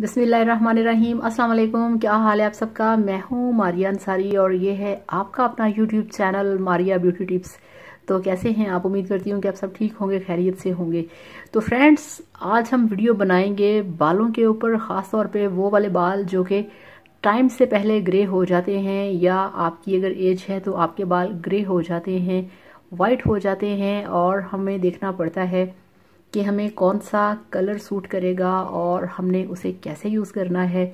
बिस्मिल्लाहिर्रहमानिर्रहीम। अस्सलाम वालेकुम। क्या हाल है आप सबका। मैं हूँ मारिया अंसारी और ये है आपका अपना YouTube channel Maria beauty tips. तो कैसे हैं आप। उम्मीद करती हूँ कि आप सब ठीक होंगे, खैरियत से होंगे। तो फ्रेंड्स, आज हम वीडियो बनाएंगे बालों के ऊपर, ख़ास तौर पे वो वाले बाल जो कि टाइम से पहले ग्रे हो जाते हैं, या आपकी अगर एज है तो आपके बाल ग्रे हो जाते हैं, वाइट हो जाते हैं, और हमें देखना पड़ता है कि हमें कौन सा कलर सूट करेगा और हमने उसे कैसे यूज़ करना है,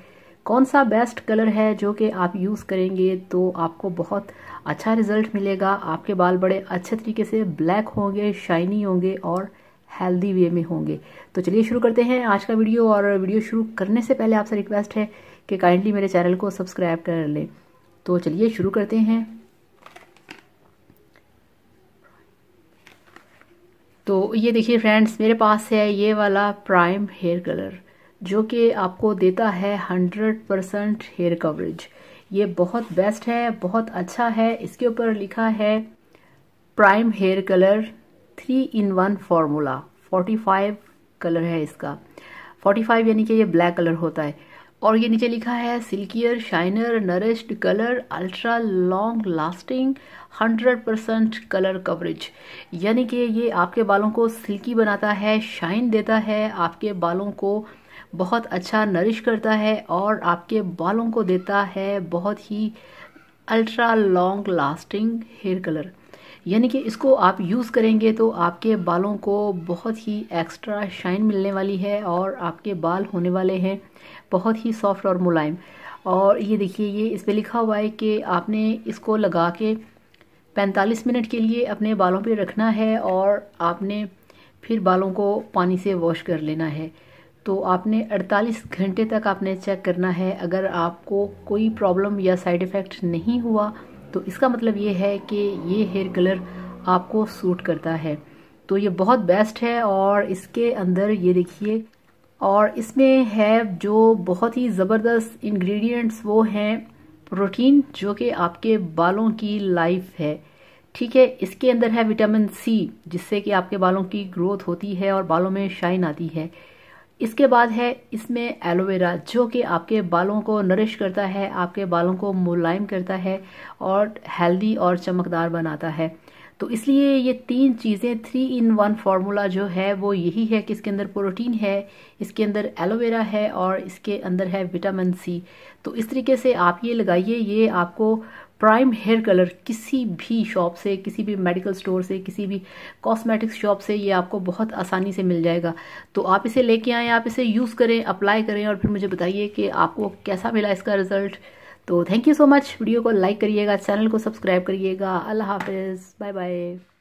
कौन सा बेस्ट कलर है जो कि आप यूज़ करेंगे तो आपको बहुत अच्छा रिजल्ट मिलेगा। आपके बाल बड़े अच्छे तरीके से ब्लैक होंगे, शाइनी होंगे और हेल्दी वे में होंगे। तो चलिए शुरू करते हैं आज का वीडियो। और वीडियो शुरू करने से पहले आपसे रिक्वेस्ट है कि काइंडली मेरे चैनल को सब्सक्राइब कर लें। तो चलिए शुरू करते हैं। तो ये देखिए फ्रेंड्स, मेरे पास है ये वाला प्राइम हेयर कलर जो कि आपको देता है 100% हेयर कवरेज। ये बहुत बेस्ट है, बहुत अच्छा है। इसके ऊपर लिखा है prime hair colour 3-in-1 formula. 45 colour है इसका। 45 यानी कि ये ब्लैक कलर होता है। और ये नीचे लिखा है silkier shinier nourished colour ultra long lasting 100% colour coverage. यानी कि ये आपके बालों को सिल्की बनाता है, शाइन देता है, आपके बालों को बहुत अच्छा नरिश करता है और आपके बालों को देता है बहुत ही ultra long lasting hair colour. यानी कि इसको आप यूज़ करेंगे तो आपके बालों को बहुत ही एक्स्ट्रा शाइन मिलने वाली है और आपके बाल होने वाले हैं बहुत ही सॉफ्ट और मुलायम। और ये देखिए, ये इस पे लिखा हुआ है कि आपने इसको लगा के 45 मिनट के लिए अपने बालों पे रखना है और आपने फिर बालों को पानी से वॉश कर लेना है। तो आपने 48 घंटे तक आपने चेक करना है। अगर आपको कोई प्रॉब्लम या साइड इफ़ेक्ट नहीं हुआ तो इसका मतलब ये है कि ये हेयर कलर आपको सूट करता है। तो ये बहुत बेस्ट है। और इसके अंदर ये देखिए, और इसमें है जो बहुत ही ज़बरदस्त इंग्रेडिएंट्स, वो हैं प्रोटीन जो कि आपके बालों की लाइफ है। ठीक है, इसके अंदर है विटामिन सी जिससे कि आपके बालों की ग्रोथ होती है और बालों में शाइन आती है। इसके बाद है इसमें एलोवेरा जो कि आपके बालों को नरिश करता है, आपके बालों को मुलायम करता है और हेल्दी और चमकदार बनाता है। तो इसलिए ये तीन चीज़ें 3-in-1 फार्मूला जो है वो यही है कि इसके अंदर प्रोटीन है, इसके अंदर एलोवेरा है और इसके अंदर है विटामिन सी। तो इस तरीके से आप ये लगाइए। ये आपको प्राइम हेयर कलर किसी भी शॉप से, किसी भी मेडिकल स्टोर से, किसी भी कॉस्मेटिक्स शॉप से ये आपको बहुत आसानी से मिल जाएगा। तो आप इसे लेके आएँ, आप इसे यूज़ करें, अप्लाई करें और फिर मुझे बताइए कि आपको कैसा मिला इसका रिजल्ट। तो thank you so much. Video को लाइक करिएगा, चैनल को सब्सक्राइब करिएगा। अल्लाह हाफिज़, बाय बाय।